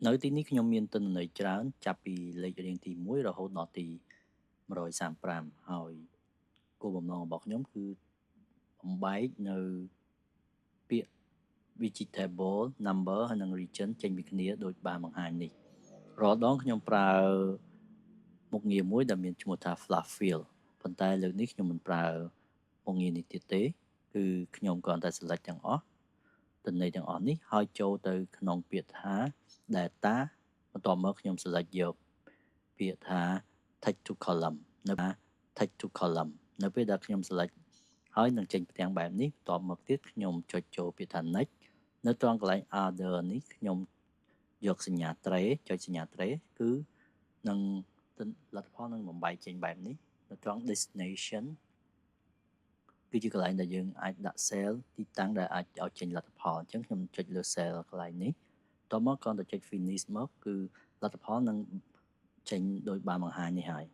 នៅទីនេះខ្ញុំមានទិន្នន័យច្រើនចាប់ពីលេខរៀងទី1រហូតដល់ទី135ហើយគោលបំណងរបស់ខ្ញុំគឺបំបែកនៅពាក្យ vegetable number ហើយនិង region ចេញពីគ្នាដូចបានបង្ហាញនេះរាល់ដងខ្ញុំប្រើមុខងារមួយដែលមានឈ្មោះថា fluff fill ប៉ុន្តែលើកនេះខ្ញុំមិនប្រើមុខងារនេះទៀតទេគឺខ្ញុំគ្រាន់តែ select ទាំងអស់ទិន្នន័យទាំងអស់នេះហើយចូលទៅក្នុងពាក្យថា data បន្ទាប់មកខ្ញុំ select យកពាក្យថា text to column នៅ text to column នៅពេលដែលខ្ញុំ select ហើយនឹងចេញផ្ទាំងបែបនេះបន្ទាប់មកទៀតខ្ញុំចុចចូលពាក្យថា next នៅត្រង់កន្លែង other នេះខ្ញុំយកសញ្ញាត្រេចុចសញ្ញាត្រេគឺនឹងលទ្ធផលនឹងបំបែកចេញបែបនេះនៅត្រង់ destination គឺជាកន្លែងដែលយើងអាចដាក់ cell ទីតាំងដែលអាចឲ្យចេញលទ្ធផលអញ្ចឹងខ្ញុំចុចលើ cell កន្លែងនេះតមកគ្រាន់តែចុច finish មកគឺលទ្ធផលនឹងចេញដោយបានបង្ហាញនេះហើយ